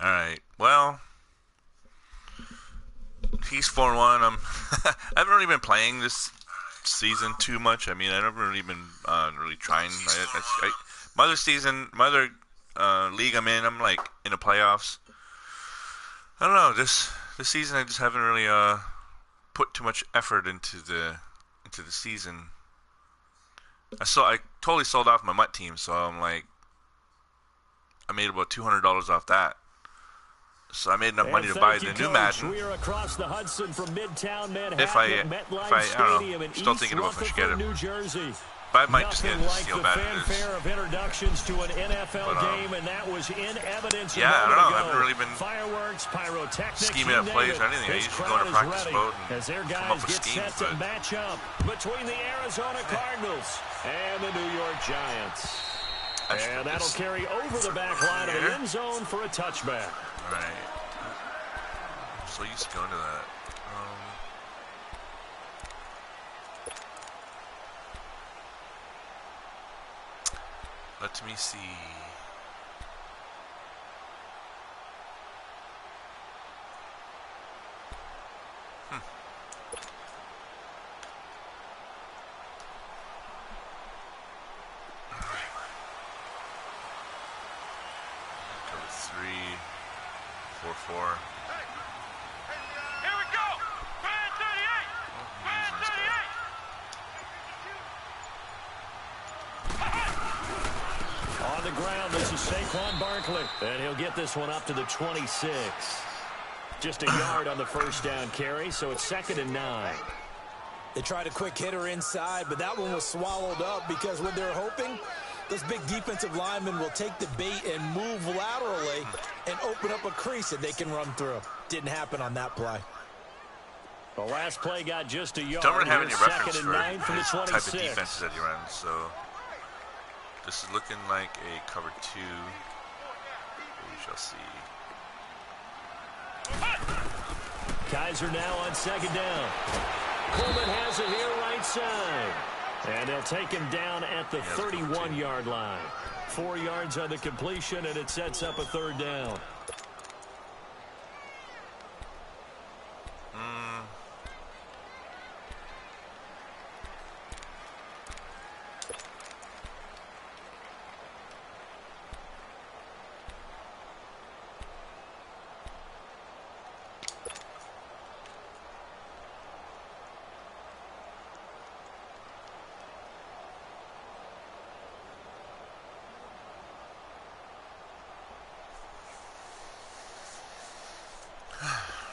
All right. Well, he's 4-1. I haven't really been playing this season too much. I mean, I haven't really been really trying. My other season, my other league I'm in, I'm like in the playoffs. I don't know. This season, I just haven't really put too much effort into the season. I totally sold off my MUT team, so I'm like, I made about $200 off that. So I made enough money to buy the new Madden. We are across the Hudson from Midtown Manhattan. If I don't know, still thinking about if I should get it. New Jersey. But I might just get it to Like see how the bad it fanfare is. of introductions to an NFL game, and that was in evidence. Yeah, I don't know. I haven't really been fireworks, pyrotechnics, scheming up plays or anything. I usually go into practice mode and as their come guys up with get schemes. set to match up between the Arizona Cardinals and the New York Giants. And that'll carry over the back line of the end zone for a touchback. All right. I'm so used to going to that. Let me see. Cover 3, 4-4. Here we go! Fan 38! Fan 38! On the ground, this is Saquon Barkley. And he'll get this one up to the 26. Just a yard on the first down carry, so it's 2nd and 9. They tried a quick hitter inside, but that one was swallowed up because what they're hoping, those big defensive linemen will take the bait and move laterally and open up a crease that they can run through. Didn't happen on that play. The last play got just a yard. Don't really have any Here's reference 2nd for and 9 from the the 26. type of defenses that he runs, so this is looking like a cover 2. We shall see. Kaiser now on 2nd down. Coleman has it here right side. And they'll take him down at the 31-yard line. 4 yards on the completion, and it sets up a 3rd down.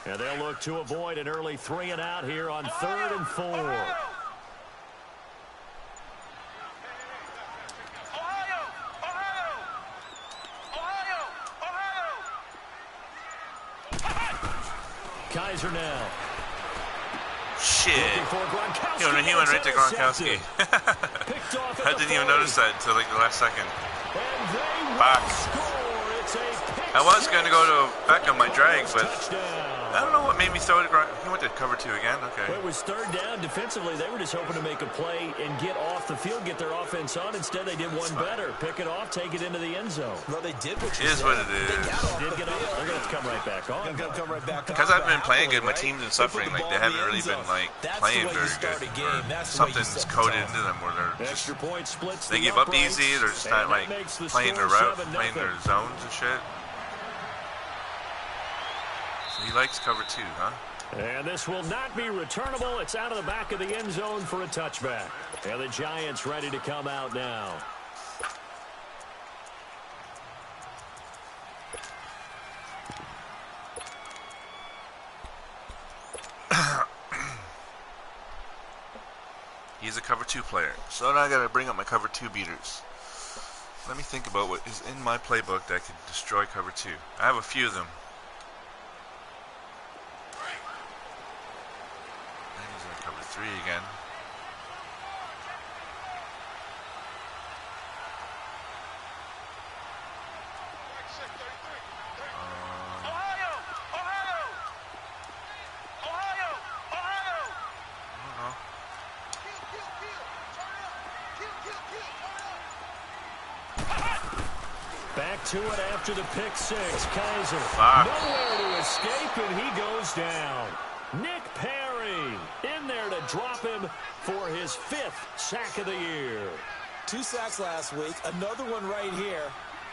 And they'll look to avoid an early 3 and out here on 3rd and 4. Kaiser now. Shit. He went right to Gronkowski. I didn't even notice that until like the last second. Back. I was going to go to back on my drag, but I don't know what made me throw it. He went to cover 2 again. Okay. Well, it was 3rd down. Defensively, they were just hoping to make a play and get off the field, get their offense on. Instead, they did one better. Pick it off, take it into the end zone. Well, they did what it is what it is. Did get off. They're going to come right back on. Come right back on. Because I've been playing good, my team's been suffering. Like, they haven't really been, like, playing very good. Or something's coded into them where they're just, they give up easy. They're just not, like, playing their route, playing their zones and shit. So he likes cover 2, huh? And this will not be returnable. It's out of the back of the end zone for a touchback. And the Giants ready to come out now. He's a cover 2 player. So now I gotta bring up my cover 2 beaters. Let me think about what is in my playbook that could destroy cover 2. I have a few of them. And he's in cover 3 again. Back to it after the pick six. Kaiser nowhere to escape, and he goes down. Nick Perry in there to drop him for his 5th sack of the year. 2 sacks last week, another one right here.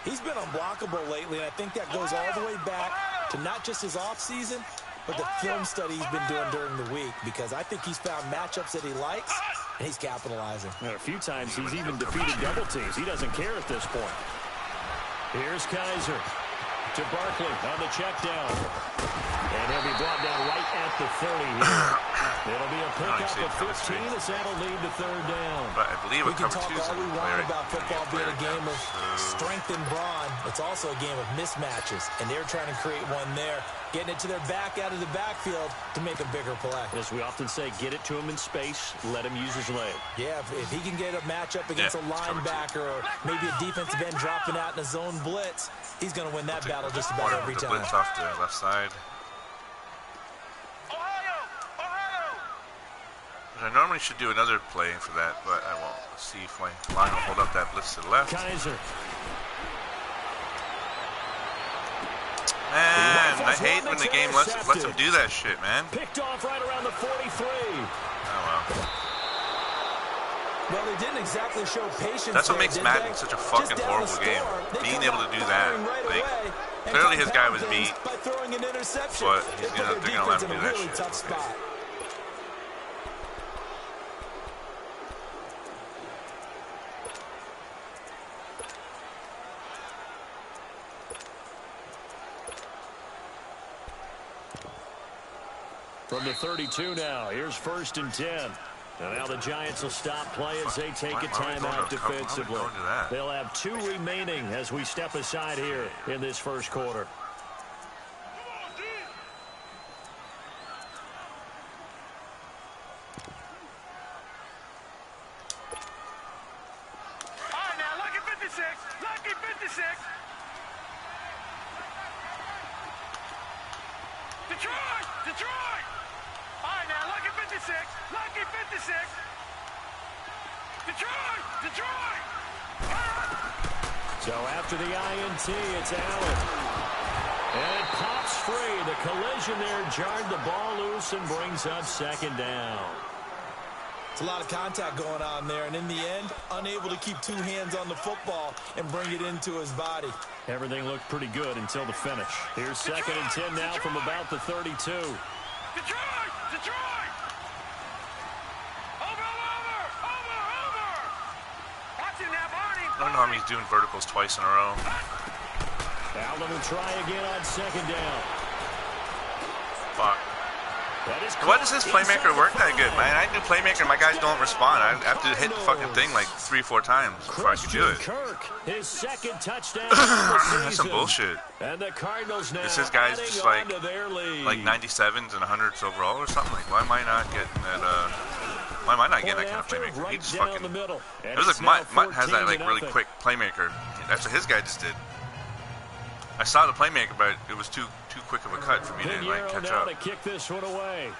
He's been unblockable lately, and I think that goes all the way back to not just his offseason, but the film study he's been doing during the week, because I think he's found matchups that he likes, and he's capitalizing. And a few times he's even defeated double teams. He doesn't care at this point. Here's Kaiser to Barkley on the check down. And he'll be brought down right at the 30 here. It'll be a pickup of 15 as that'll lead to 3rd down. But I believe we can talk all we want about football being a game of strength and brawn. It's also a game of mismatches, and they're trying to create one there, getting it to their back out of the backfield to make a bigger play. As we often say, get it to him in space, let him use his leg. Yeah, if he can get a matchup against a linebacker or maybe a defensive end dropping out in a zone blitz, he's going to win that battle just about every time. Blitz off the left side. I normally should do another play for that, but I won't. Let's see if my line will hold up that blitz to the left. Kaiser. Man, I hate when the game lets him do that shit, man. Picked off right around the 43. Oh, well. Well, they didn't exactly show patience. That's what makes Madden such a fucking horrible game. Being able to do that. Like, clearly his guy was beat, but they're going to let him do that shit. Okay. From the 32 now, here's 1st and 10. And now the Giants will stop play as they take a timeout defensively. They'll have 2 remaining as we step aside here in this 1st quarter. All right, now, lucky 56. Lucky 56. Detroit! Detroit! All right, now, lucky 56. Lucky 56. Detroit! Detroit! So after the INT, it's Allen. And it pops free. The collision there jarred the ball loose and brings up 2nd down. It's a lot of contact going on there, and in the end, unable to keep 2 hands on the football and bring it into his body. Everything looked pretty good until the finish. Here's 2nd and 10 now from about the 32. Detroit! Detroit! Over! Watch him now, Barney! I don't know how he's doing verticals twice in a row. Allen will try again on 2nd down. Fuck. Why does this playmaker work that good, man? I do playmaker, my guys don't respond. I have to hit the fucking thing like 3-4 times before I can do it. Kirk, his 2nd touchdown. That's some bullshit. And the Cardinals now This guy's just like 97s and 100s overall or something. Like, why am I not getting that? Why am I not getting that kind of playmaker? He just fucking. It was like Mutt has that like really quick playmaker. That's what his guy just did. I saw the playmaker, but it was too quick of a cut for me to like catch up. To kick this one away.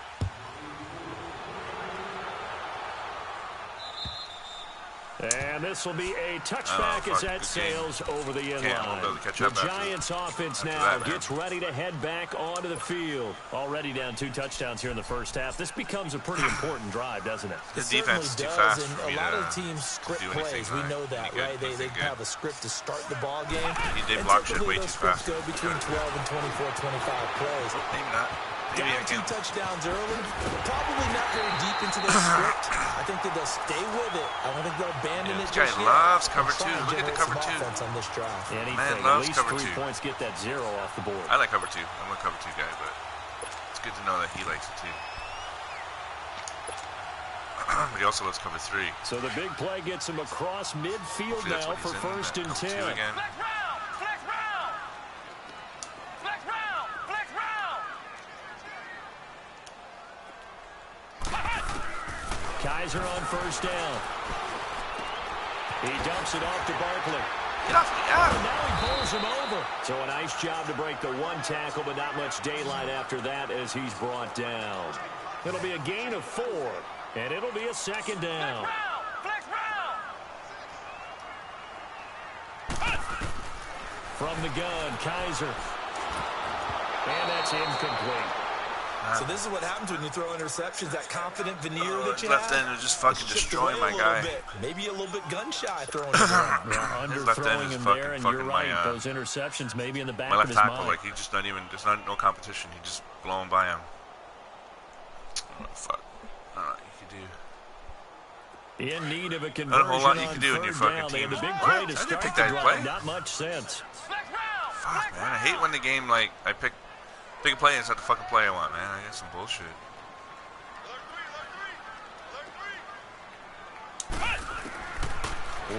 And this will be a touchback as that sails over the end line. The Giants offense now gets ready to head back onto the field. Already down 2 touchdowns here in the 1st half. This becomes a pretty important drive, doesn't it? His defense is too fast for me to do anything. A lot of teams script plays. We know that, right? They have a script to start the ball game. They block shit way too fast. Go between 12 and 24, 25 plays. Maybe not. Down 2 touchdowns early, probably not very deep into their script. I think that they'll stay with it. I don't think they'll abandon it just yet. This guy loves cover 2. Look at the cover 2. On this drive. Man loves cover 2. At least 3 points get that 0 off the board. I like cover 2. I'm a cover 2 guy, but it's good to know that he likes it too. But he also loves cover 3. So the big play gets him across midfield now for 1st and 10. Flex round! Flex round! Flex round! Flex round! Kaiser on 1st down. He dumps it off to Barkley. Get off me, and now he pulls him over. So a nice job to break the 1 tackle, but not much daylight after that as he's brought down. It'll be a gain of 4, and it'll be a 2nd down. Flex round! From the gun, Kaiser. And that's incomplete. So this is what happens when you throw interceptions, that confident veneer that you left have. end is just fucking destroying my guy. Maybe a little bit gun-shy throwing it around. Yeah, His left end underthrowing is him fucking there, and you're right. my, Those interceptions maybe in the back my of left his tackle, mind. like he just not even, there's no competition. He just blowing by him. Oh, fuck. I don't know what you can do. In need of a conversion Not a whole lot you on can do in your third fucking down. They team. had the big play to I didn't start pick the that drive. play. Not much sense. Fuck, man. I hate when the game, like, I pick a play and it's not the fucking play I want, man. I got some bullshit.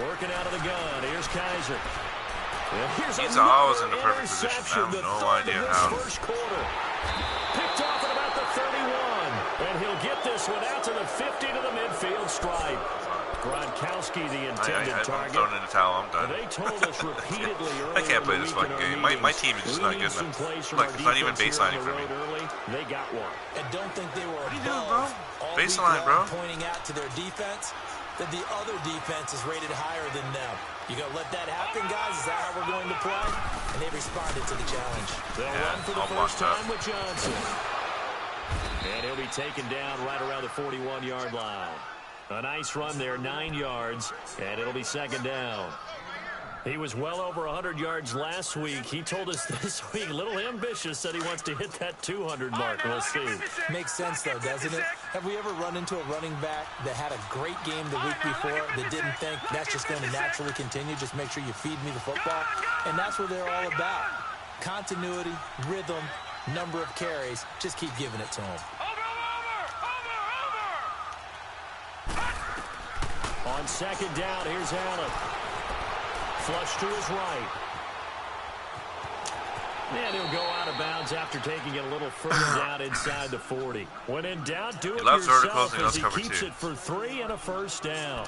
Working out of the gun. Here's Kaiser. He's always in the perfect position. I have no idea how. First quarter. Picked off at about the 31. And he'll get this one out to the 50 to the midfield stripe. Gronkowski, the intended I'm target. throwing in the towel. I'm done. They told us repeatedly earlier I can't play in the this week fucking in game. our My team is just not good enough. Look, it's not even baselining for me. Early. They got one. And don't think they were you doing, bro? all Baseline, week long bro. pointing out to their defense that the other defense is rated higher than them. You gonna let that happen, guys? Is that how we're going to play? And they responded to the challenge. They'll run for the all first blocked up. time with Johnson. And he'll be taken down right around the 41-yard line. A nice run there, 9 yards, and it'll be second down. He was well over 100 yards last week. He told us this week, a little ambitious, said he wants to hit that 200 mark. We'll see. Makes sense, though, doesn't it? Have we ever run into a running back that had a great game the week before that didn't think that's just going to naturally continue? Just make sure you feed me the football. And that's what they're all about. Continuity, rhythm, number of carries. Just keep giving it to them. On second down, here's Allen. Flush to his right. And he'll go out of bounds after taking it a little further down inside the 40. When in doubt, do it yourself as he keeps it for 3 and a first down.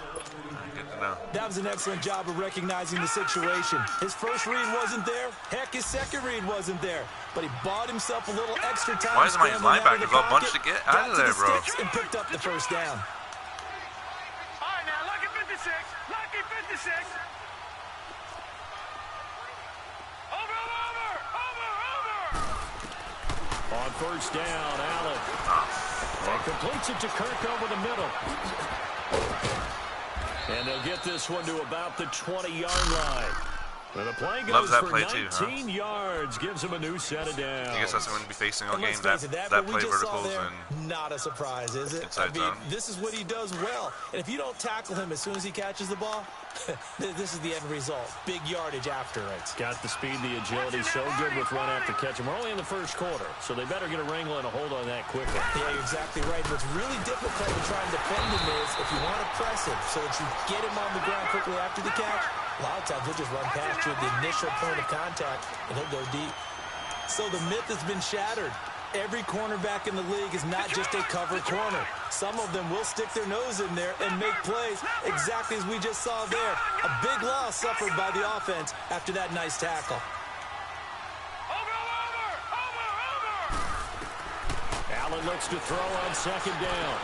Good to know. That was an excellent job of recognizing the situation. His first read wasn't there. Heck, his second read wasn't there. But he bought himself a little extra time. Why is my scrambling out of the linebackers all pocket, bunched to get out of there, bro? got to the sticks and picked up the first down. All right, now, lucky 56. Lucky 56. On first down, Allen. And completes it to Kirk over the middle. And they'll get this one to about the 20-yard line. And the play goes for 19 yards, gives him a new set of downs. I guess that's what we're going to be facing all game. That play verticals there, and not a surprise, is it? inside zone. This is what he does well. And if you don't tackle him as soon as he catches the ball, this is the end result. Big yardage after it. Got the speed, the agility, so good with run after catch. And we're only in the first quarter, so they better get a wrangle and a hold on that quickly. Yeah, you're exactly right. What's really difficult to try and defend him is if you want to press him so that you get him on the ground quickly after the catch, a lot of times he'll just run past you at the initial point of contact, and he'll go deep. So the myth has been shattered. Every cornerback in the league is not just a cover corner. Some of them will stick their nose in there and make plays exactly as we just saw there. A big loss suffered by the offense after that nice tackle. Allen looks to throw on second down.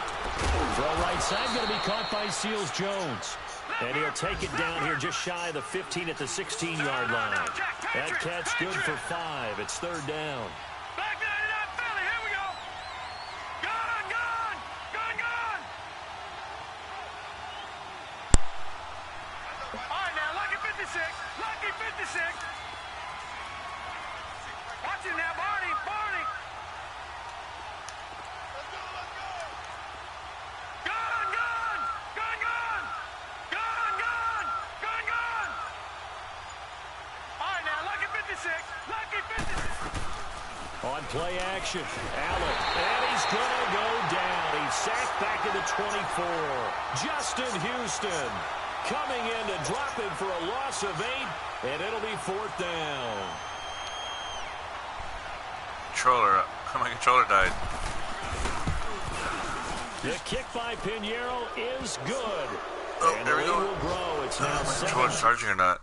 Throw right side, going to be caught by Seals-Jones. And he'll take it down here just shy of the 15 at the 16-yard line. That catch good for 5. It's third down. Back 99 Philly, here we go. Gun, gun, gun, gun. All right, now, lucky 56. Lucky 56. Watch it now, Barney, Barney. Gun, gun, gun, gun. Gun, gun, gun, gun. All right, now, lucky 56. Lucky 56. On play action, Allen, and he's going to go down. He's sacked back to the 24. Justin Houston coming in to drop him for a loss of 8, and it'll be fourth down. My controller died. The kick by Pinheiro is good. Oh, and there the we lead go. will grow. It's now My 7. controller's charging or not?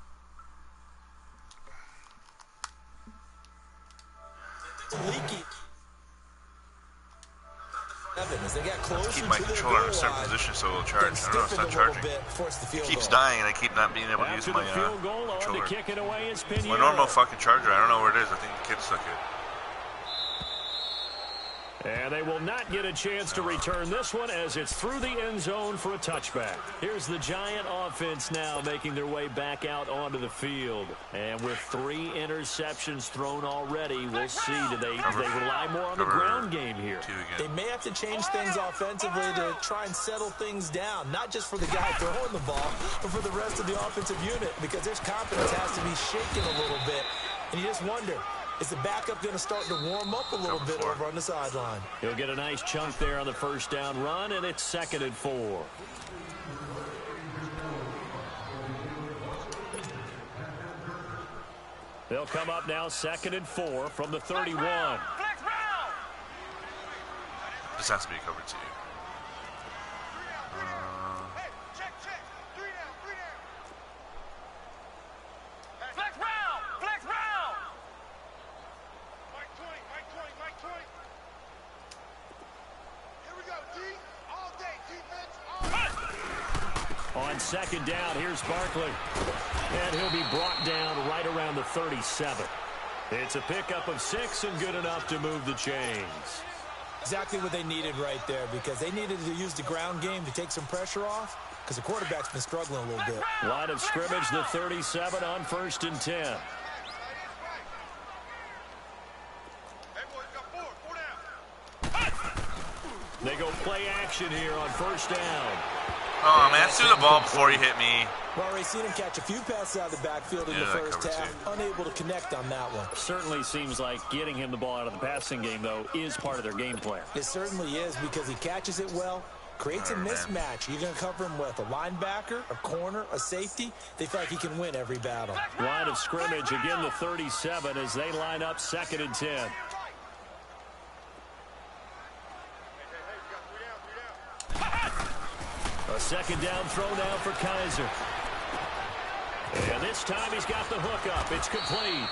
Leaky. as they got closer Keep my to their controller in a goal certain line, position so it'll then charge. I don't know, it's stiffened not a charging. little bit, forced the It field keeps goal. dying, and I keep not being able to use After my the field goal, on to controller. kick it away is Pinheiro. My normal fucking charger, I don't know where it is. I think the kids took it. And they will not get a chance to return this one as it's through the end zone for a touchback. Here's the Giant offense now making their way back out onto the field. And with 3 interceptions thrown already, we'll see. Do they rely more on the ground game here? They may have to change things offensively to try and settle things down, not just for the guy throwing the ball, but for the rest of the offensive unit, because their confidence has to be shaken a little bit. And you just wonder, is the backup going to start to warm up a little bit over on the sideline? He'll get a nice chunk there on the first down run, and it's 2nd and 4. They'll come up now 2nd and 4 from the 31. This has to be covered too. On 2nd down, here's Barkley. And he'll be brought down right around the 37. It's a pickup of 6 and good enough to move the chains. Exactly what they needed right there, because they needed to use the ground game to take some pressure off, because the quarterback's been struggling a little bit. Line of scrimmage, the 37 on 1st and 10. They go play action here on 1st down. Oh, man, threw the ball before he hit me. Well, already seen him catch a few passes out of the backfield in the first half. Unable to connect on that one. Certainly seems like getting him the ball out of the passing game, though, is part of their game plan. It certainly is, because he catches it well, creates a mismatch. You're going to cover him with a linebacker, a corner, a safety. They feel like he can win every battle. Line of scrimmage, again the 37 as they line up 2nd and 10. A 2nd down throw now for Kaiser. And this time he's got the hook up. It's complete.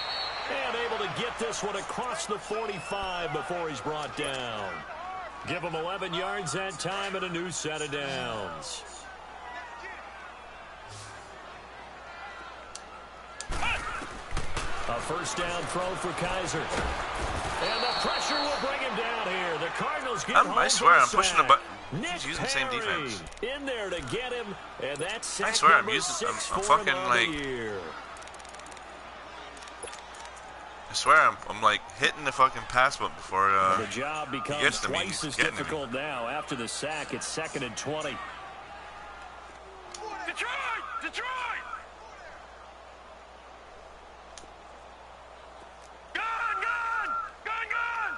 And able to get this one across the 45 before he's brought down. Give him 11 yards that time and a new set of downs. A 1st down throw for Kaiser. And the pressure will bring him down here. The Cardinals get home. I swear, I'm pushing the button. Nick He's using the same defense. in there to get him, and that's sack I swear, I'm number using. 6 I'm for him fucking on like. the year. I swear, I'm like hitting the fucking pass button before The job becomes gets to me. twice He's as getting to me. difficult now. After the sack, it's 2nd and 20. Detroit! Detroit! Gun! Gun! Gun! Gun!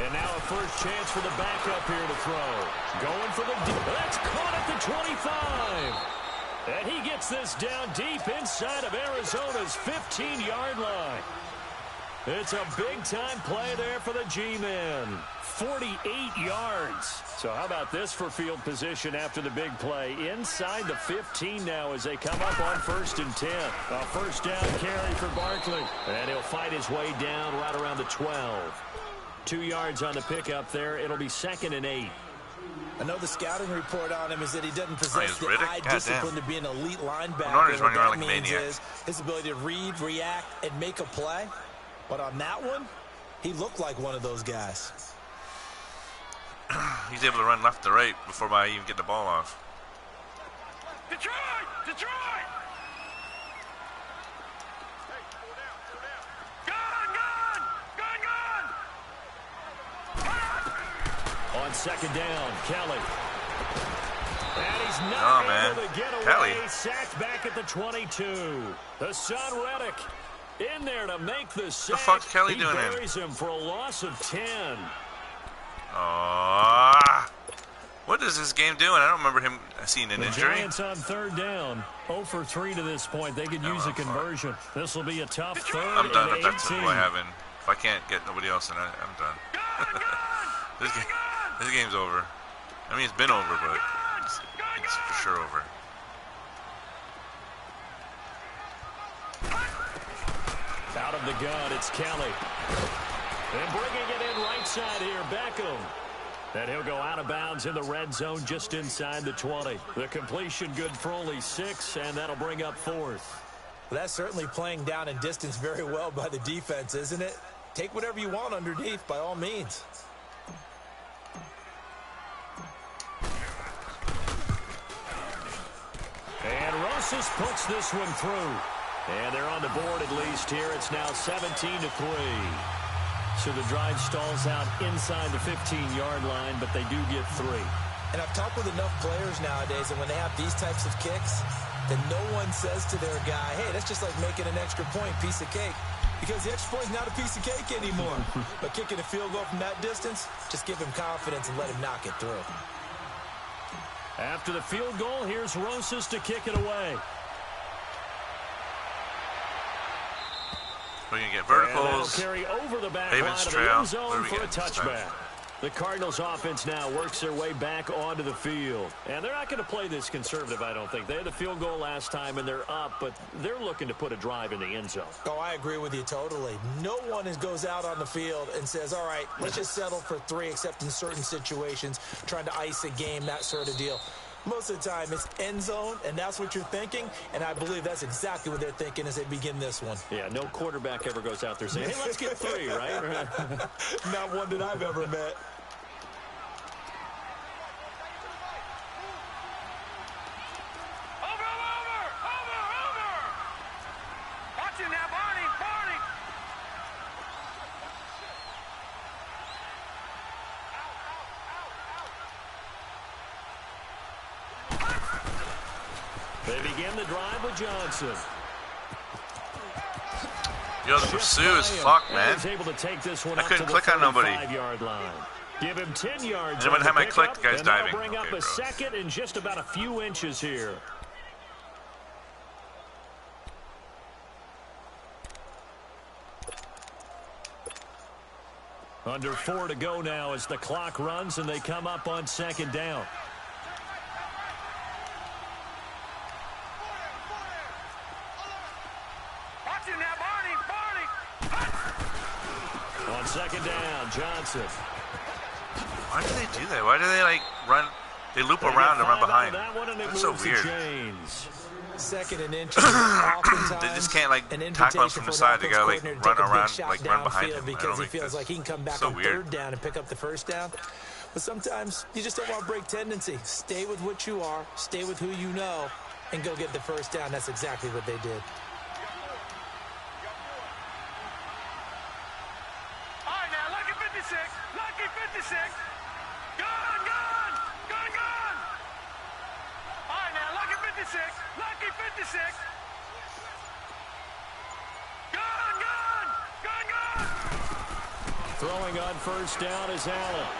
And now a first chance for the backup here to throw. Going for the deep. That's caught at the 25. And he gets this down deep inside of Arizona's 15-yard line. It's a big-time play there for the G-men. 48 yards. So how about this for field position after the big play? Inside the 15 now as they come up on 1st and 10. A 1st down carry for Barkley. And he'll fight his way down right around the 12. 2 yards on the pickup there. It'll be 2nd and 8. I know the scouting report on him is that he doesn't possess the Riddick? eye God discipline damn. to be an elite linebacker. No, he's What running around that like a means maniac. is his ability to read, react, and make a play. But on that one, he looked like one of those guys. He's able to run left to right before I even get the ball off. Detroit! Detroit! Gun! Gun! Gun! Gun! On 2nd down, Kelly. And he's Oh, not man. able to get away. Kelly. Sacked back at the 22. The son Reddick in there to make the sack. fuck's Kelly he doing in? buries him for a loss of 10. What is this game doing? I don't remember him seeing an The injury. Giants on 3rd down. 0 for 3 to this point. They could use a conversion. This will be a tough 3rd I'm done. and If that's 18. what I have in. If I can't get nobody else in, I'm done. This game's over. I mean, it's been over, but it's for sure over. Out of from the gun, it's Kelly. And bringing it in right side here, Beckham. And he'll go out of bounds in the red zone just inside the 20. The completion good for only 6, and that'll bring up 4th. That's certainly playing down in distance very well by the defense, isn't it? Take whatever you want underneath, by all means. And Rosas puts this one through. And they're on the board at least here. It's now 17-3. So the drive stalls out inside the 15-yard line, but they do get 3. And I've talked with enough players nowadays, and when they have these types of kicks, then no one says to their guy, hey, that's just like making an extra point, piece of cake. Because the extra point's not a piece of cake anymore. But kicking a field goal from that distance, just give him confidence and let him knock it through. After the field goal, here's Rosas to kick it away. We're going to get verticals. Carry over the back Ravens line of the trail. end zone for a touchback. The Cardinals offense now works their way back onto the field. And they're not going to play this conservative, I don't think. They had the field goal last time, and they're up, but they're looking to put a drive in the end zone. Oh, I agree with you totally. No one goes out on the field and says, all right, let's just settle for 3, except in certain situations, trying to ice a game, that sort of deal. Most of the time, it's end zone, and that's what you're thinking, and I believe that's exactly what they're thinking as they begin this one. Yeah, no quarterback ever goes out there saying, hey, let's get 3, right? Not one that I've ever met. They begin the drive with Johnson. Yo, the pursuit is fucked, man. Able to take this one I couldn't click on nobody. 5-yard line. Give him 10 yards. And when I click, the guy's diving. Bring up a second in just about a few inches here. Under 4 to go now as the clock runs and they come up on 2nd down. On 2nd down, Johnson. Why do they do that? Why do they run? They loop around and run behind. That's so weird. 2nd and inches. Oftentimes, they just can't tackle him from the side. They gotta run around, run behind him. Because he feels like he can come back so on weird. 3rd down and pick up the 1st down. But sometimes you just don't want to break tendency. Stay with what you are, stay with who you know, and go get the 1st down. That's exactly what they did. All right, now, lucky 56, lucky 56. Gun, gun, gun, gun. All right, now, lucky 56, lucky 56. Gun, gun, gun, gun. Throwing on 1st down is Allen.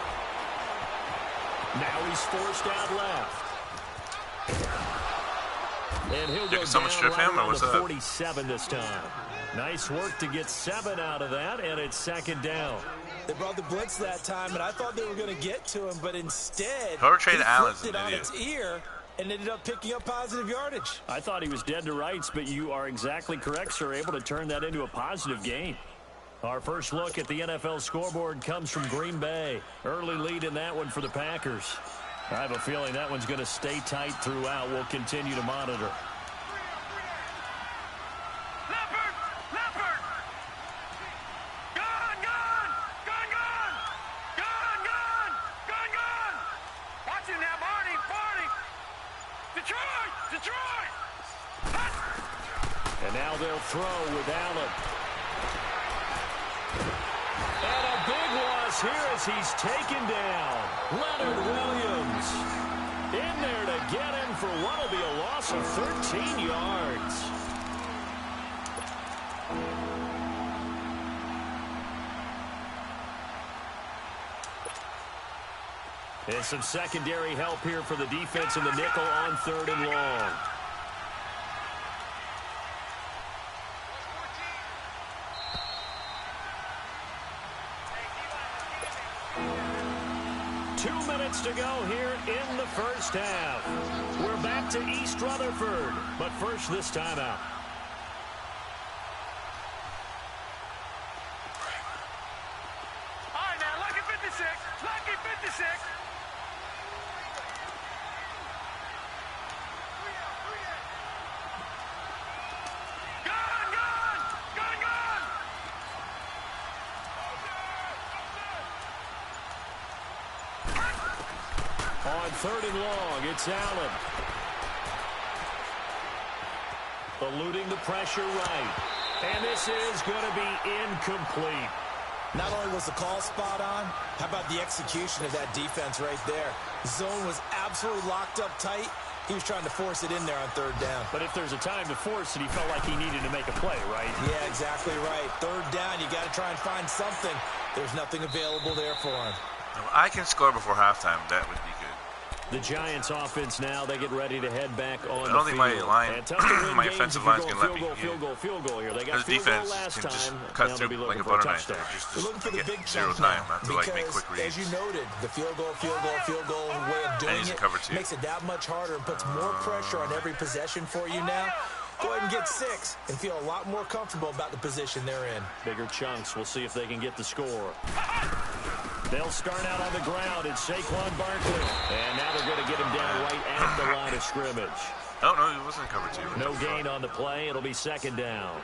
Now he's forced out left. And he'll go someone down strip right him, or around what's the up? 47 this time. Nice work to get 7 out of that, and it's 2nd down. They brought the blitz that time, and I thought they were going to get to him, but instead, Whoever traded he Allen's flipped an it on idiot. its ear and ended up picking up positive yardage. I thought he was dead to rights, but you are exactly correct, sir. Able to turn that into a positive gain. Our first look at the NFL scoreboard comes from Green Bay. Early lead in that one for the Packers. I have a feeling that one's going to stay tight throughout. We'll continue to monitor. Leopard, leopard. Gun, gun, gun, gun. Gun, gun, gun, gun. Watch it now, Barney, Barney. Detroit, Detroit. And now they'll throw with Allen. And a big loss here as he's taken down. Leonard Williams in there to get him for what will be a loss of 13 yards. And some secondary help here for the defense in the nickel on 3rd and long. To go here in the 1st half. We're back to East Rutherford, but first this timeout. on 3rd and long, it's Allen. Eluding the pressure right. And this is going to be incomplete. Not only was the call spot on, how about the execution of that defense right there? Zone was absolutely locked up tight. He was trying to force it in there on 3rd down. But if there's a time to force it, he felt like he needed to make a play, right? Yeah, exactly right. 3rd down, you got to try and find something. There's nothing available there for him. I can score before halftime. That would be good. The Giants offense now, they get ready to head back on I don't think my line, my games offensive if you line go can let me. field goal here. They got His field goal defense last can just time. cut Now through they'll be like a looking for butter knife. touchdown. We're looking for the big zero chunk time. now, I have to like make because, quick reads. as you noted, the field goal way of doing he's in it cover two. makes it that much harder and puts more pressure on every possession for you now. Go ahead and get 6 and feel a lot more comfortable about the position they're in. Bigger chunks. We'll see if they can get the score. They'll start out on the ground. It's Saquon Barkley. And now they're going to get him down right at the line of scrimmage. Oh, no, he wasn't cover 2. No gain on the play. It'll be 2nd down.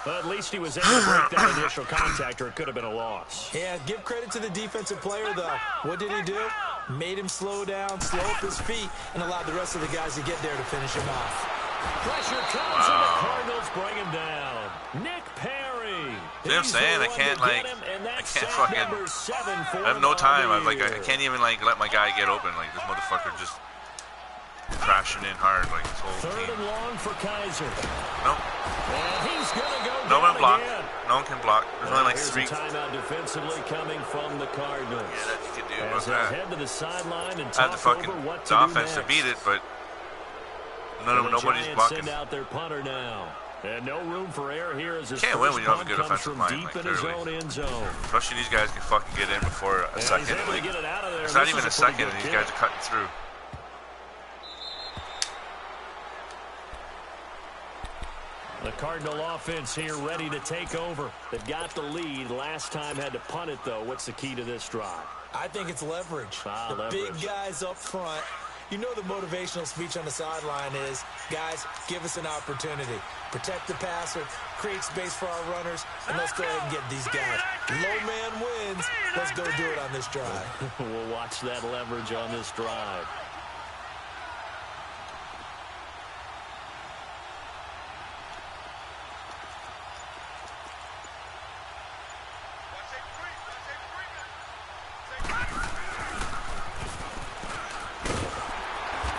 But at least he was able to break that initial contact, or it could have been a loss. Yeah, give credit to the defensive player, though. What did he do? Made him slow down, slow up his feet, and allowed the rest of the guys to get there to finish him off. Pressure comes, and the Cardinals bring him down. Nick Perry. See what I'm saying? I can't fucking. I have no time. I can't even like let my guy get open. Like this motherfucker just crashing in hard. Like this whole 3rd team. and long for Kaiser. Nope. And he's gonna go No one down block. again. No one can block. There's only like Here's 3. a timeout defensively coming from the Cardinals. Yeah, that you can do As about they'll that. head to the sideline and I had the talk fucking over what to the do offense to next. beat it, but The nobody's Giants blocking. send out their punter now. And no room for error here as his Can't first win when you don't have a punt good comes offensive from line, deep like, in his clearly. own end zone. Especially these guys can fucking get in before a And second. he's able Like, to get it out of there. it's not This even is a pretty second, good and these kick. guys are cutting through. The Cardinal offense here ready to take over. They've got the lead. Last time had to punt it, though. What's the key to this drive? I think it's leverage. The Leverage. big guys up front. You know the motivational speech on the sideline is, guys, give us an opportunity. Protect the passer, create space for our runners, and let's go ahead and get these guys. Low man wins. Let's go do it on this drive. We'll watch that leverage on this drive.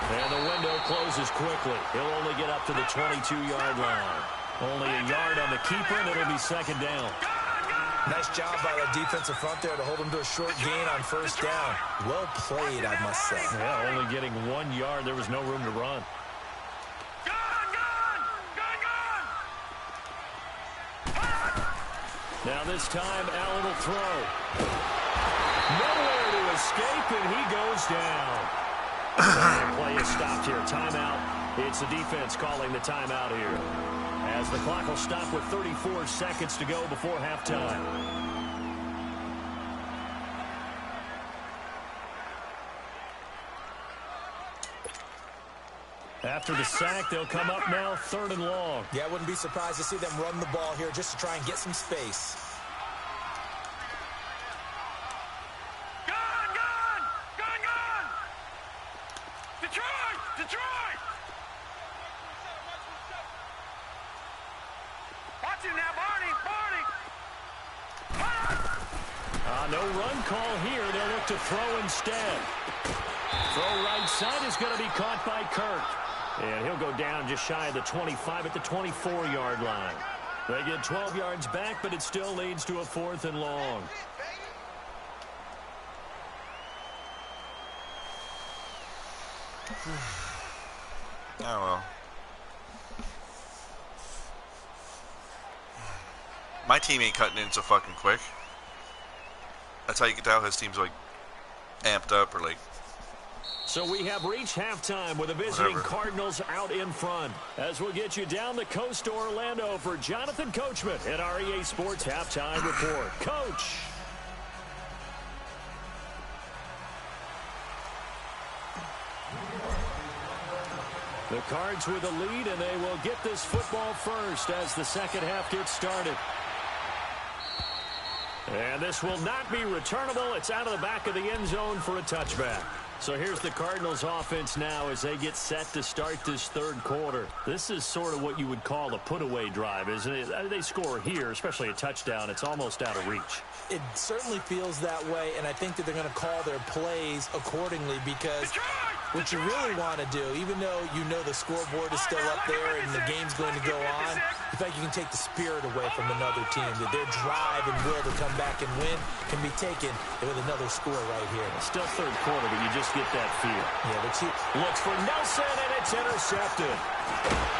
And the window closes quickly. He'll only get up to the 22-yard line. Only a yard on the keeper, and it'll be 2nd down. Nice job by that defensive front there to hold him to a short gain on 1st down. Well played, I must say. Yeah, only getting 1 yard. There was no room to run. Now this time, Allen will throw. Nowhere to escape, and he goes down. Play is stopped here. Timeout. It's the defense calling the timeout here. As the clock will stop with 34 seconds to go before halftime. After the sack, they'll come up now 3rd and long. Yeah, I wouldn't be surprised to see them run the ball here just to try and get some space. Detroit! Watch it now, Barney! No run call here. They'll look to throw instead. Throw right side is going to be caught by Kirk. And he'll go down just shy of the 25 at the 24-yard line. They get 12 yards back, but it still leads to a 4th and long. Oh, well. My team ain't cutting in so fucking quick. That's how you can tell his team's like amped up or like. So we have reached halftime with the visiting Whatever. Cardinals out in front. As we'll get you down the coast to Orlando for Jonathan Coachman at our EA Sports Halftime Report. Coach. The Cards with the lead, and they will get this football first as the second half gets started. And this will not be returnable. It's out of the back of the end zone for a touchback. So here's the Cardinals offense now as they get set to start this third quarter. This is sort of what you would call a put-away drive, isn't it? They score here, especially a touchdown. It's almost out of reach. It certainly feels that way, and I think that they're going to call their plays accordingly because what you really want to do, even though you know the scoreboard is still up there and the game's going to go on, you think you can take the spirit away from another team, that their drive and will to come back and win can be taken with another score right here. Still third quarter, but you just get that feel. Yeah, but looks for Nelson, and it's intercepted.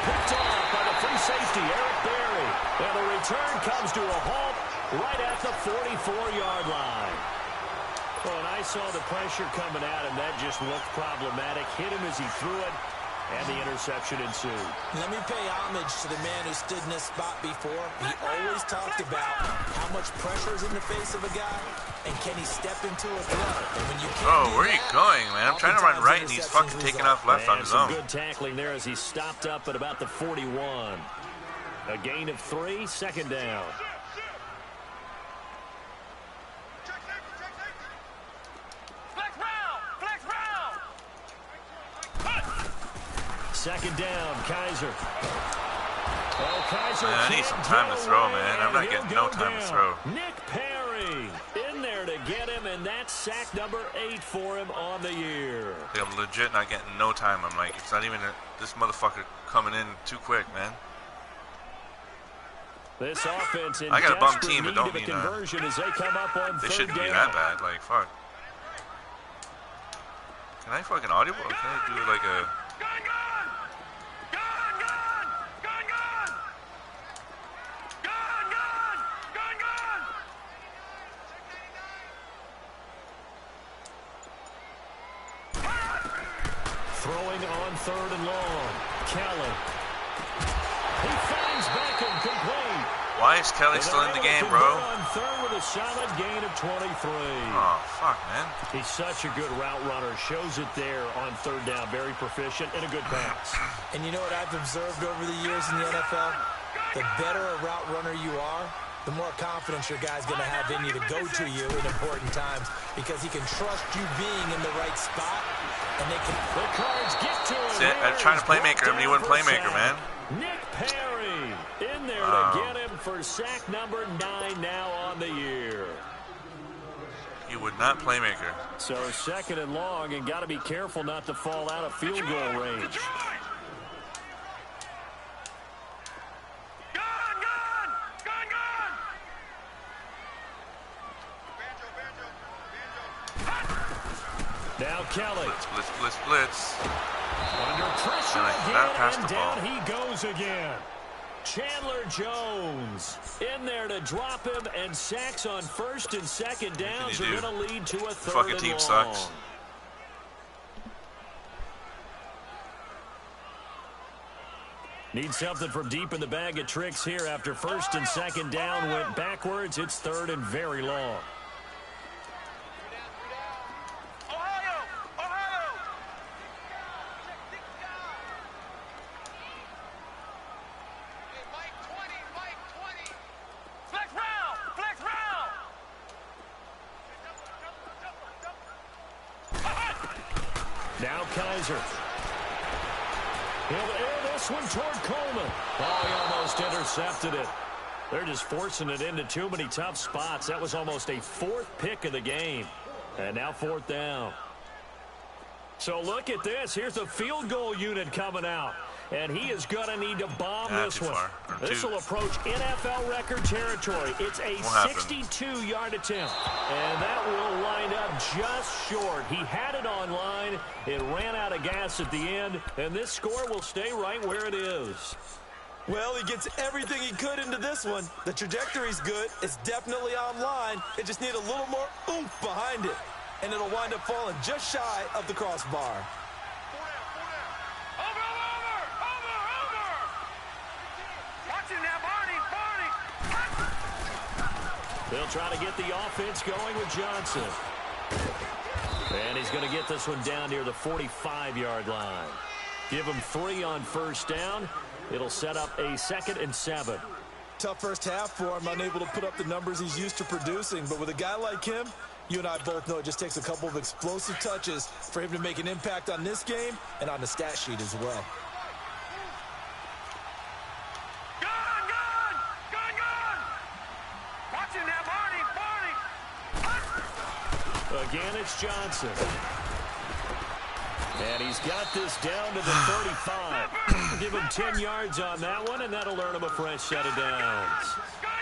Picked off by the free safety, Eric Berry. And the return comes to a halt right at the 44-yard line. Well, and I saw the pressure coming at him. That just looked problematic. Hit him as he threw it, and the interception ensued. Let me pay homage to the man who stood in this spot before. He always talked about how much pressure is in the face of a guy, and can he step into a throw. And when you can't where are you going, man? I'm trying to run right, and he's fucking taking off left on his own. Good tackling there as he stopped up at about the 41. A gain of 3, second down. Second down, Kaiser. Oh, Kaiser. Man, I need some time to throw, man. I'm not getting no time to throw. Nick Perry in there to get him, and that's sack number 8 for him on the year. I'm legit not getting no time. I'm like, it's not even this motherfucker coming in too quick, man. This offense in I got a bum desperate team, but need don't of a mean conversion as they come up on they third shouldn't down. be that bad. Like, fuck. Can I fucking audible? Or can I do like a... Throwing on third and long. Kelly. He finds Beckham complete. Why is Kelly still in the game, bro? On third with a solid gain of 23. Oh, fuck, man. He's such a good route runner. Shows it there on third down. Very proficient and a good pass. And you know what I've observed over the years in the NFL? The better a route runner you are, the more confidence your guy's going to have in you to go to you in important times because he can trust you being in the right spot, and they can... The Cards get to him. See, I'm trying to playmaker him, and he wouldn't playmaker, man. Nick Perry in there to get him for sack number 9 now on the year. He would not playmaker. So second and long, and got to be careful not to fall out of field goal range. Now Kelly. Blitz. Under pressure Not past again, the and ball. down he goes again. Chandler Jones in there to drop him, and sacks on first and second downs are going to lead to a third fucking and team long. sucks. Need something from deep in the bag of tricks here after first and second down went backwards. It's third and very long. Now Kaiser. He'll air this one toward Coleman. Oh, he almost intercepted it. They're just forcing it into too many tough spots. That was almost a 4th pick of the game. And now 4th down. So look at this. Here's the field goal unit coming out. And he is going to need to bomb this one. This will approach NFL record territory. It's a 62-yard attempt. And that will wind up just short. He had it on line. It ran out of gas at the end. And this score will stay right where it is. Well, he gets everything he could into this one. The trajectory's good. It's definitely online. It just needs a little more oomph behind it. And it'll wind up falling just shy of the crossbar. They'll try to get the offense going with Johnson. And he's going to get this one down near the 45-yard line. Give him 3 on first down. It'll set up a 2nd and 7. Tough first half for him, unable to put up the numbers he's used to producing. But with a guy like him, You and I both know it just takes a couple of explosive touches for him to make an impact on this game and on the stat sheet as well. Again, it's Johnson. And he's got this down to the 35. Give him 10 yards on that one, and that'll earn him a fresh set of downs.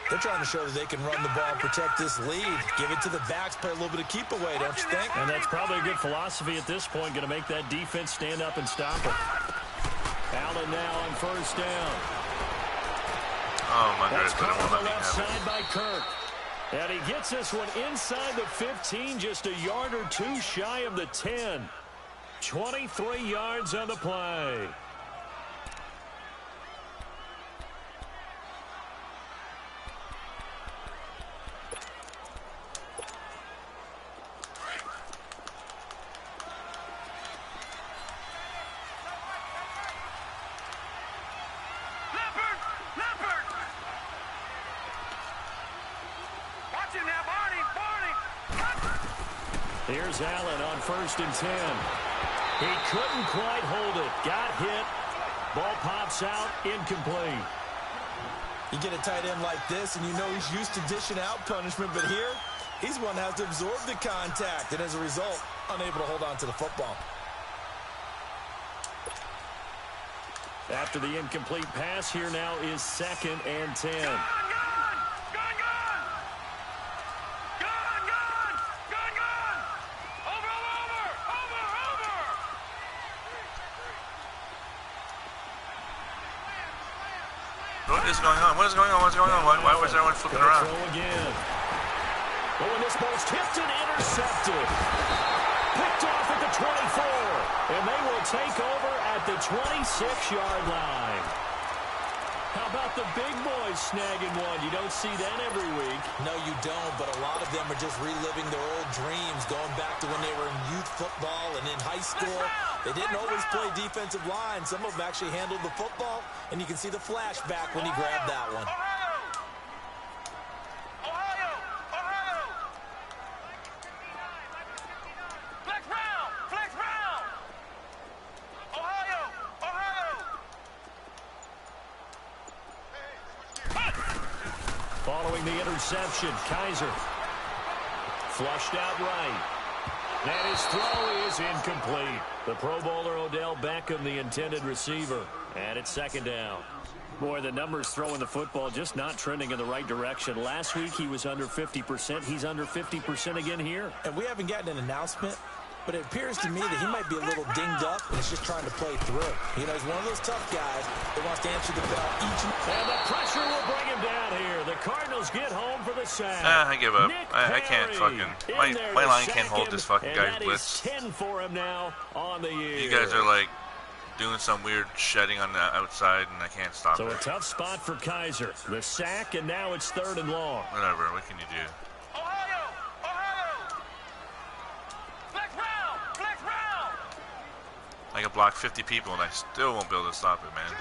They're trying to show that they can run the ball and protect this lead. Give it to the backs, play a little bit of keep away, don't you think? And that's probably a good philosophy at this point, going to make that defense stand up and stop it. Allen now on first down. Oh, my God. That's caught on the left side by Kirk. And he gets this one inside the 15, just a yard or two shy of the 10. 23 yards on the play. Here's Allen on first and 10. He couldn't quite hold it. Got hit. Ball pops out. Incomplete. You get a tight end like this, and you know he's used to dishing out punishment, but here, he's one that has to absorb the contact, and as a result, unable to hold on to the football. After the incomplete pass, here now is 2nd and 10. What is going on? What is going on? What's going on? Why was everyone flipping around? Throw again. Oh, and this ball's tipped and intercepted. Picked off at the 24. And they will take over at the 26-yard line. How about the big boys snagging one? You don't see that every week. No, you don't, but a lot of them are just reliving their old dreams, going back to when they were in youth football and in high school. They didn't always play defensive line. Some of them actually handled the football, and you can see the flashback when he grabbed that one. Following the interception, Kaiser flushed out right. And his throw is incomplete. The Pro Bowler Odell Beckham, the intended receiver. And it's 2nd down. Boy, the numbers throwing the football just not trending in the right direction. Last week he was under 50%. He's under 50% again here. And we haven't gotten an announcement, but it appears to me that he might be a little dinged up and is just trying to play through. You know, he's one of those tough guys that wants to answer the bell each and the pressure will bring him down here. The Cardinals get home for the sack. I give up. I can't fucking... My line can't hold this fucking guy's blitz. 10 for him now on the year. You guys are like doing some weird shedding on the outside, and I can't stop it. So a tough spot for Kaiser. The sack, and now it's 3rd and long. Whatever. What can you do? I can block 50 people, and I still won't be able to stop it, man.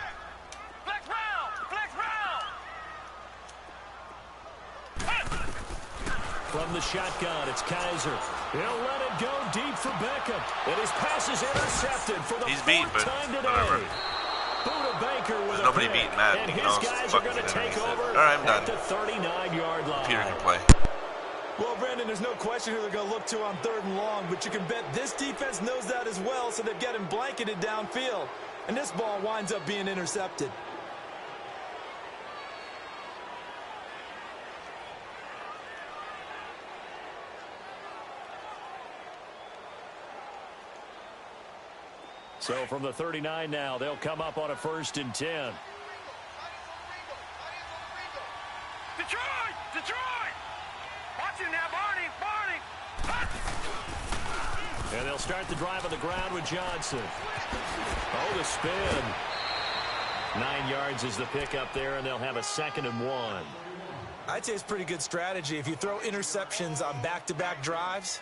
From the shotgun, it's Kaiser. He'll let it go deep for Beckham. And his pass is intercepted for the fourth time today. Whatever. Buda Baker with There's nobody beating Madden. And his guys are going to take over Alright, I'm done. at the 39-yard line. Peter can play. Well, Brandon, there's no question who they're going to look to on 3rd and long, but you can bet this defense knows that as well, so they're getting blanketed downfield. And this ball winds up being intercepted. So from the 39 now, they'll come up on a 1st and 10. Detroit! Watch him now, Barney! And they'll start the drive on the ground with Johnson. Oh, the spin. 9 yards is the pickup there, and they'll have a 2nd and 1. I'd say it's pretty good strategy. If you throw interceptions on back-to-back drives,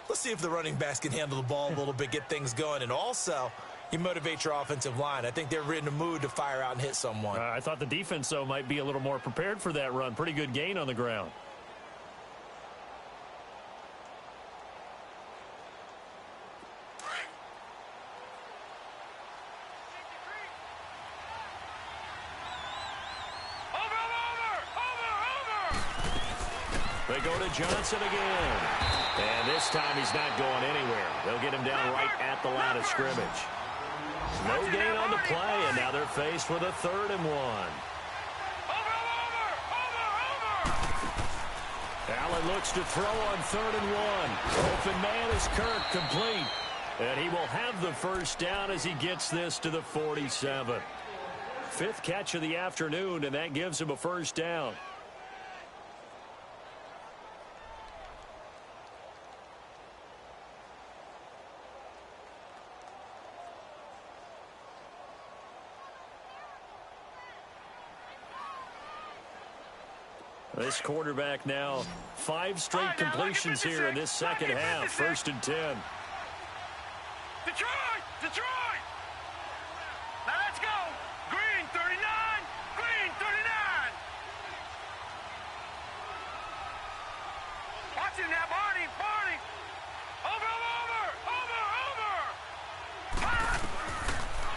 let's see if the running backs can handle the ball a little bit, get things going. And also, you motivate your offensive line. I think they're in a mood to fire out and hit someone. I thought the defense, though, might be a little more prepared for that run. Pretty good gain on the ground. They go to Johnson again. And this time he's not going anywhere. They'll get him down right at the line of scrimmage. No gain on the play, and now they're faced with a 3rd and 1. Allen looks to throw on 3rd and 1. Open man is Kirk, complete. And he will have the first down as he gets this to the 47. 5th catch of the afternoon, and that gives him a first down. This quarterback now 5 straight completions here in this second half. 1st and 10. Detroit! Detroit! Now let's go! Green 39! Green 39! Watch him now, Barney! Barney! Over!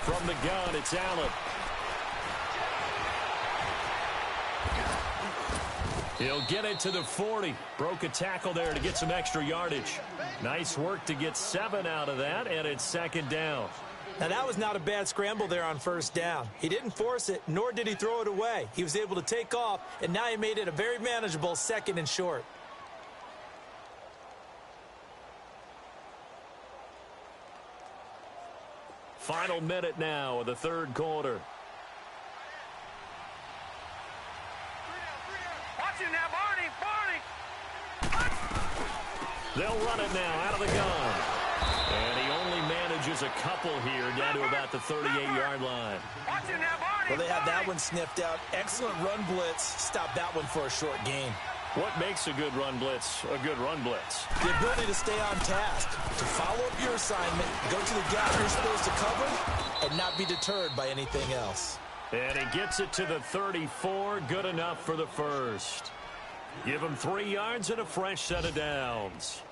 From the gun, it's Allen. He'll get it to the 40. Broke a tackle there to get some extra yardage. Nice work to get 7 out of that, and it's 2nd down. Now, that was not a bad scramble there on 1st down. He didn't force it, nor did he throw it away. He was able to take off, and now he made it a very manageable 2nd and short. Final minute now of the 3rd quarter. Now, Barney! Barney! They'll run it now out of the gun. And he only manages a couple here down to about the 38-yard line. Watch him now, Barney! Well, they have that one sniffed out. Excellent run blitz. Stop that one for a short gain. What makes a good run blitz a good run blitz? The ability to stay on task, to follow up your assignment, go to the gap you're supposed to cover, and not be deterred by anything else. And he gets it to the 34. Good enough for the first. Give him 3 yards and a fresh set of downs.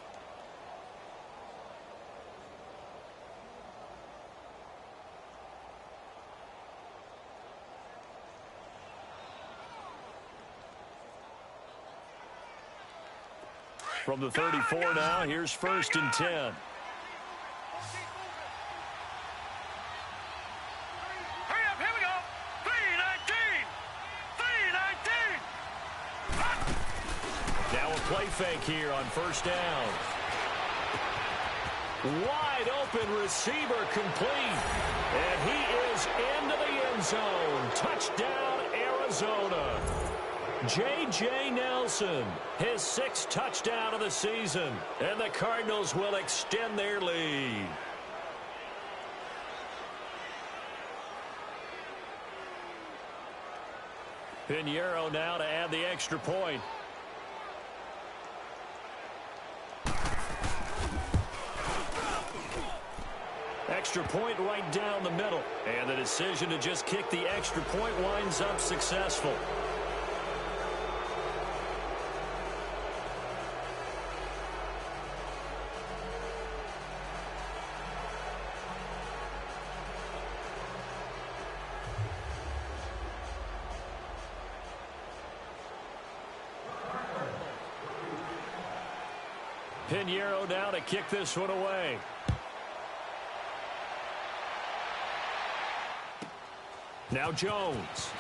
From the 34 now, here's 1st and 10. Hurry up, here we go! 3-19! 3-19! Now a play fake here on 1st down. Wide open receiver complete. And he is into the end zone. Touchdown, Arizona. J.J. Nelson, his 6th touchdown of the season. And the Cardinals will extend their lead. Pinheiro now to add the extra point. Extra point right down the middle. And the decision to just kick the extra point winds up successful. Pinheiro now to kick this one away. Now Jones.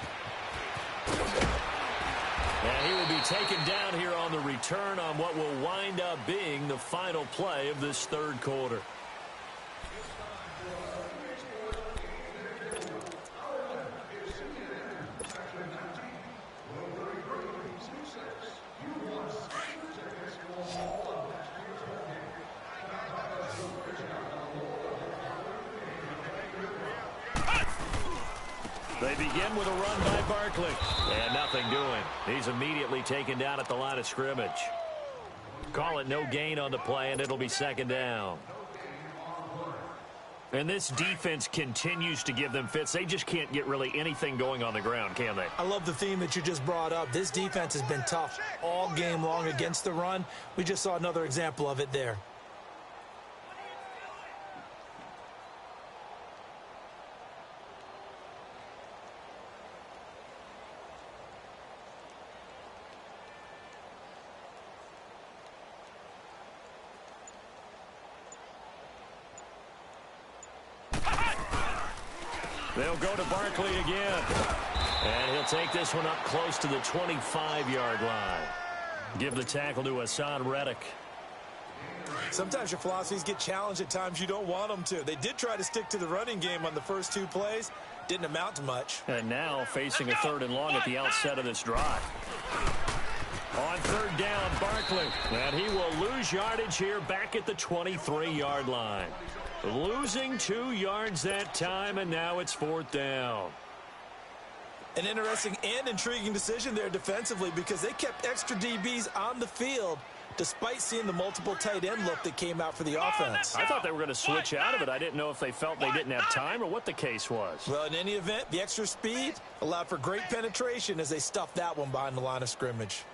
And he will be taken down here on the return on what will wind up being the final play of this 3rd quarter. They begin with a run by Barkley. And nothing doing. He's immediately taken down at the line of scrimmage. Call it no gain on the play, and it'll be 2nd down. And this defense continues to give them fits. They just can't get really anything going on the ground, can they? I love the theme that you just brought up. This defense has been tough all game long against the run. We just saw another example of it there. They'll go to Barkley again. And he'll take this one up close to the 25-yard line. Give the tackle to Hassan Reddick. Sometimes your philosophies get challenged at times you don't want them to. They did try to stick to the running game on the first 2 plays. Didn't amount to much. And now facing a 3rd and long at the outset of this drive. On 3rd down, Barkley. And he will lose yardage here back at the 23-yard line. Losing 2 yards that time, and now it's 4th down. An interesting and intriguing decision there defensively because they kept extra DBs on the field despite seeing the multiple tight end look that came out for the offense. I thought they were going to switch out of it. I didn't know if they felt they didn't have time or what the case was. Well, in any event, the extra speed allowed for great penetration as they stuffed that one behind the line of scrimmage.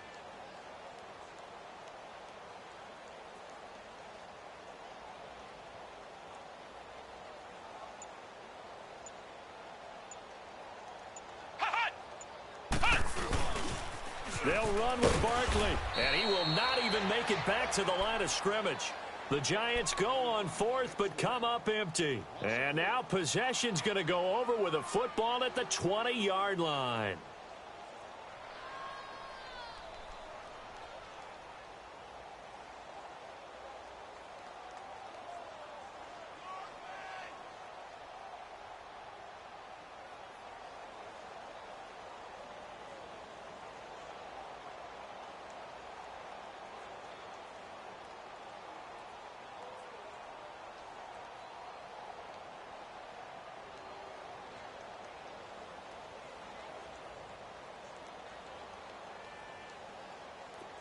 They'll run with Barkley, and he will not even make it back to the line of scrimmage. The Giants go on 4th, but come up empty. And now possession's going to go over with a football at the 20-yard line.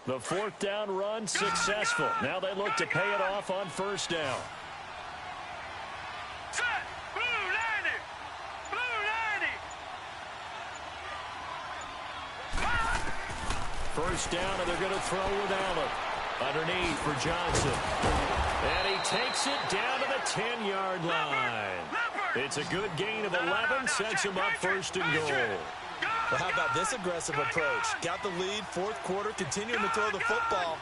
The 4th down run successful. Now they look to pay it off on 1st down. Set. Blue 90. Blue 90. 1st down, and they're going to throw with Allen. Underneath for Johnson. And he takes it down to the 10-yard line. It's a good gain of 11, sets him up 1st and goal. Well, how about this aggressive approach? Got the lead, 4th quarter, continuing to throw the football.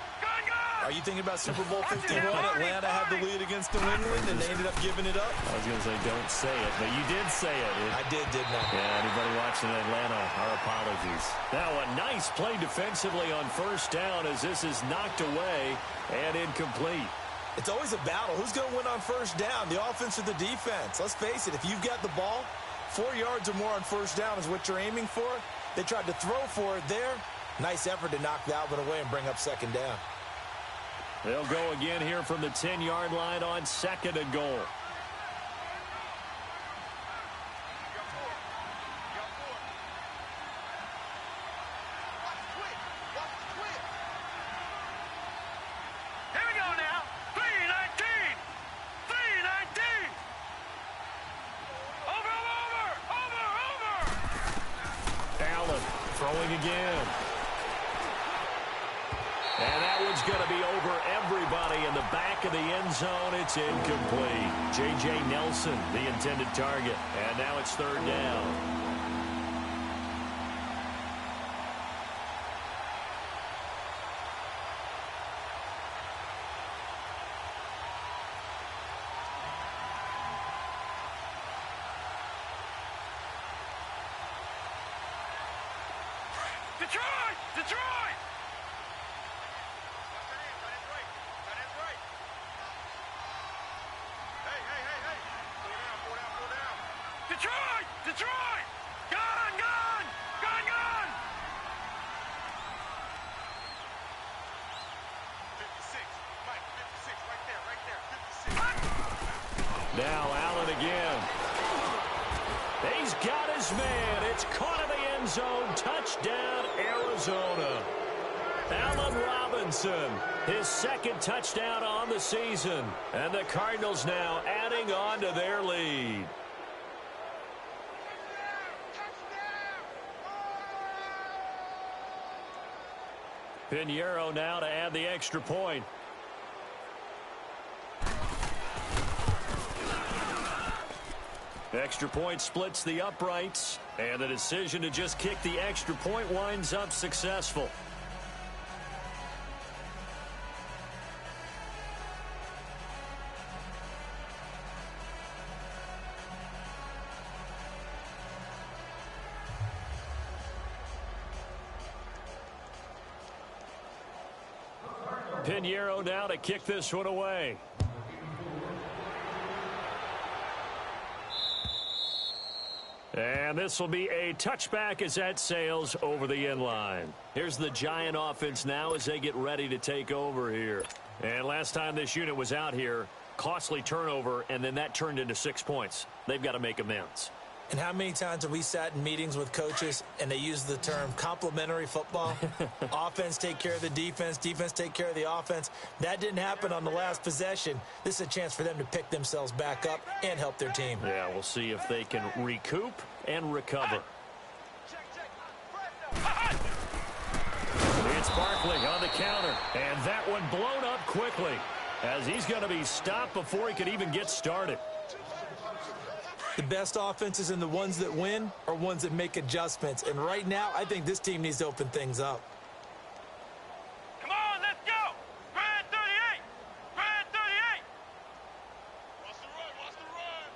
Are you thinking about Super Bowl 51? Atlanta had the lead against New England, and they ended up giving it up? I was going to say, don't say it, but you did say it. I did, didn't I? Yeah, anybody watching Atlanta, our apologies. Now a nice play defensively on 1st down as this is knocked away and incomplete. It's always a battle. Who's going to win on 1st down, the offense or the defense? Let's face it, if you've got the ball, 4 yards or more on 1st down is what you're aiming for. They tried to throw for it there. Nice effort to knock that one away and bring up 2nd down. They'll go again here from the 10-yard line on 2nd and goal. Here we go now. 319. 319. Over. Allen throwing again. And that one's going to be over everybody in the back of the end zone. It's incomplete. J.J. Nelson, the intended target. And now it's 3rd down. Detroit! Detroit! Gone! 56, Mike, 56, right there, 56. Now Allen again. He's got his man. It's caught in the end zone. Touchdown, Arizona. Allen Robinson, his 2nd touchdown on the season. And the Cardinals now adding on to their lead. Pinheiro now to add the extra point. Extra point splits the uprights, and the decision to just kick the extra point winds up successful. Pinheiro now to kick this one away. And this will be a touchback as that sails over the end line. Here's the Giant offense now as they get ready to take over here. And last time this unit was out here, costly turnover, and then that turned into 6 points. They've got to make amends. And how many times have we sat in meetings with coaches and they use the term complementary football? Offense take care of the defense, defense take care of the offense. That didn't happen on the last possession. This is a chance for them to pick themselves back up and help their team. Yeah, we'll see if they can recoup and recover. It's Barkley on the counter, and that one blown up quickly as he's going to be stopped before he could even get started. The best offenses and the ones that win are ones that make adjustments. And right now, I think this team needs to open things up. Come on, let's go. Grand 38. Grand 38. Watch the run. Watch the run.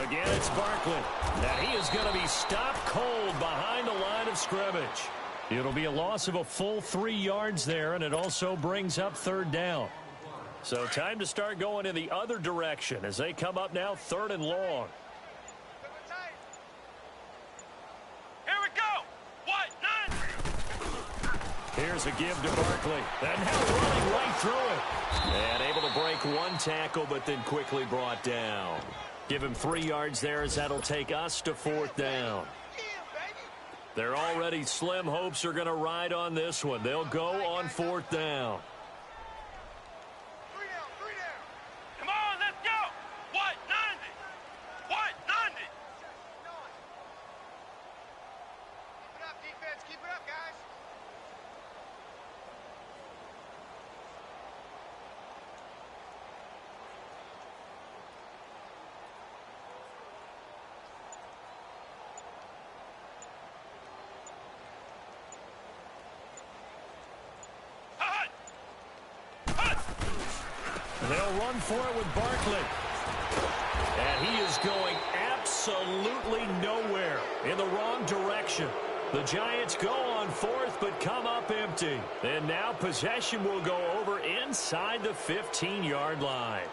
Again, it's Barkley. And he is going to be stopped cold behind the line of scrimmage. It'll be a loss of a full 3 yards there, and it also brings up third down. So time to start going in the other direction as they come up now 3rd and long. Here we go. What? None. Here's a give to Barkley. And now running right through it. And able to break one tackle, but then quickly brought down. Give him 3 yards there as that'll take us to 4th down. Their already slim hopes are going to ride on this one. They'll go on 4th down. 3 down. 3 down. Come on, let's go. What? 90. What? 90. Keep it up, defense. Keep it up, guys. They'll run for it with Barkley. And he is going absolutely nowhere in the wrong direction. The Giants go on 4th but come up empty. And now possession will go over inside the 15-yard line.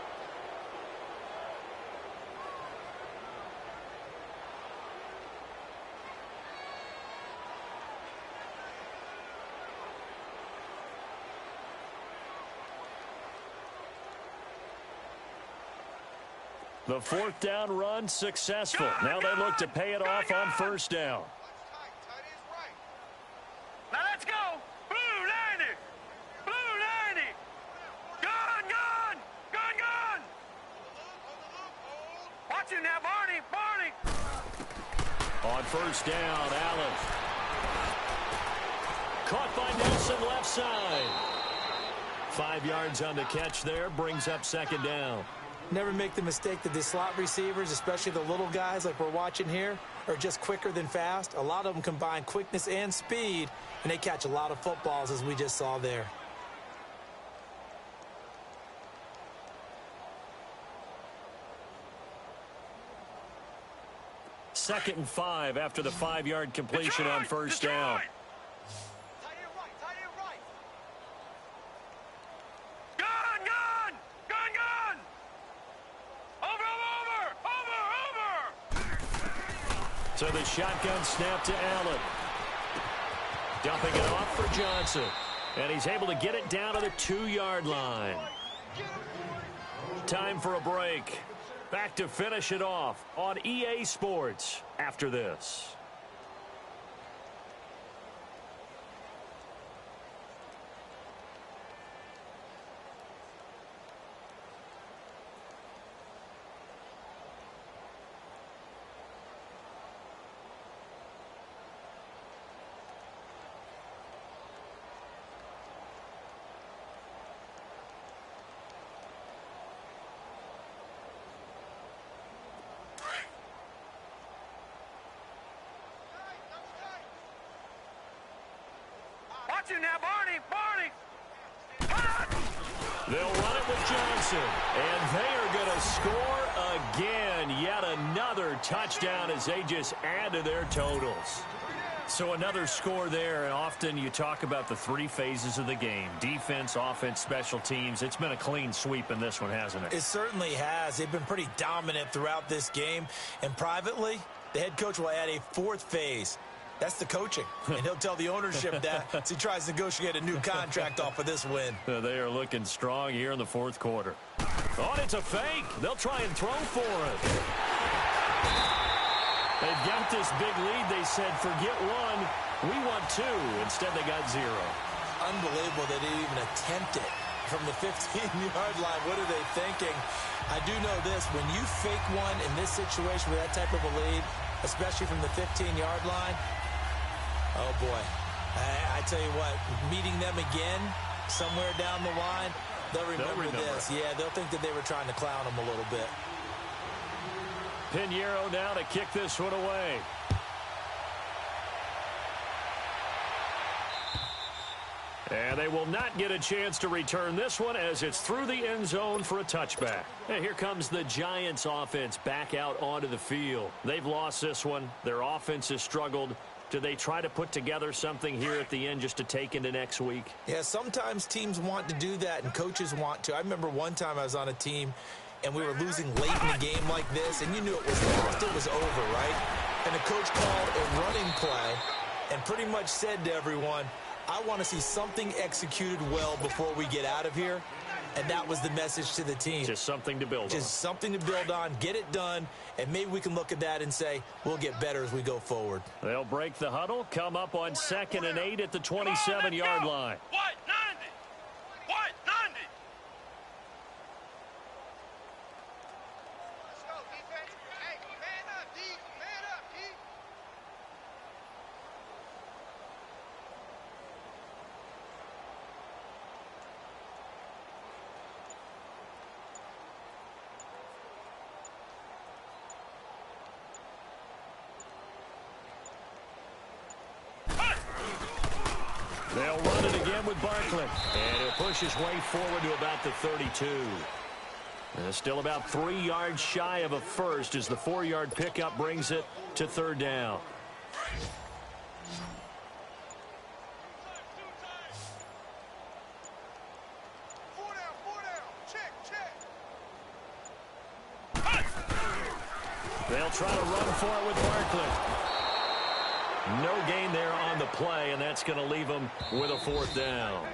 The 4th down run successful. Now they look to pay it off on 1st down. Now let's go. Blue 90. Blue 90. Gone, gone. Gone, gone. Watch it now, Barney. Barney. On 1st down, Allen. Caught by Nelson left side. 5 yards on the catch there. Brings up 2nd down. Never make the mistake that the slot receivers, especially the little guys like we're watching here, are just quicker than fast. A lot of them combine quickness and speed, and they catch a lot of footballs, as we just saw there. Second and 5 after the 5-yard completion on 1st down. So the shotgun snap to Allen. Dumping it off for Johnson. And he's able to get it down to the 2-yard line. Time for a break. Back to finish it off on EA Sports after this. got you now, Barney. Barney. Cut it. They'll run it with Johnson, and they are going to score again. Yet another touchdown as they just add to their totals. So another score there, and often you talk about the three phases of the game: defense, offense, special teams. It's been a clean sweep in this one, hasn't it? It certainly has. They've been pretty dominant throughout this game, and privately, the head coach will add a fourth phase. That's the coaching, and he'll tell the ownership that as he tries to negotiate a new contract off of this win. They are looking strong here in the fourth quarter. Oh, and it's a fake. They'll try and throw for it. They've got this big lead. They said, forget one, we want two. Instead, they got 0. Unbelievable they didn't even attempt it from the 15-yard line. What are they thinking? I do know this. When you fake one in this situation with that type of a lead, especially from the 15-yard line, oh, boy. I tell you what, meeting them again somewhere down the line, they'll remember this. Yeah, they'll think that they were trying to clown them a little bit. Pinheiro now to kick this one away. And they will not get a chance to return this one as it's through the end zone for a touchback. And here comes the Giants offense back out onto the field. They've lost this one. Their offense has struggled. Do they try to put together something here at the end just to take into next week? Yeah, sometimes teams want to do that and coaches want to. I remember one time I was on a team and we were losing late in the game like this, and you knew it was lost. It was over, right? And the coach called a running play and pretty much said to everyone, I want to see something executed well before we get out of here. And that was the message to the team. Just something to build on. Just something to build on, get it done, and maybe we can look at that and say, we'll get better as we go forward. They'll break the huddle, come up on 2nd and 8 at the 27-yard line. White 90. White 90. Let's go, defense. Hey, man up, D. Man up, D. They'll run it again with Barkley. And he'll push his way forward to about the 32. Still about 3 yards shy of a first as the 4-yard pickup brings it to 3rd down. Four down. Check. They'll try to run for it with Barkley. No gain there on the play, and that's going to leave them with a 4th down.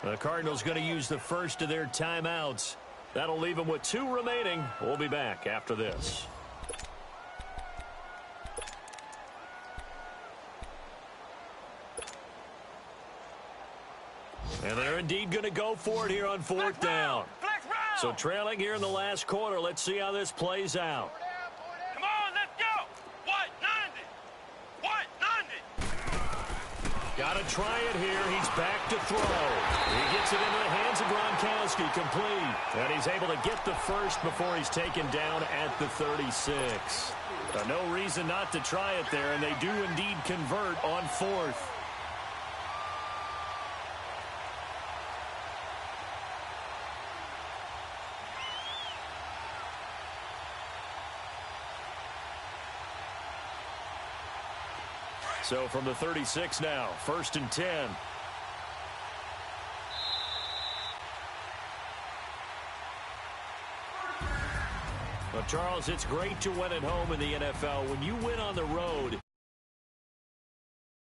The Cardinals going to use the first of their timeouts. That'll leave them with 2 remaining. We'll be back after this. And they're indeed going to go for it here on 4th down. So trailing here in the last quarter. Let's see how this plays out. Come on, let's go. White 90. White 90. Got to try it here. He's back to throw. He gets it into the hands of Gronkowski, complete. And he's able to get the first before he's taken down at the 36. No reason not to try it there, and they do indeed convert on 4th. So from the 36 now, 1st and 10. Well, Charles, it's great to win at home in the NFL. When you win on the road,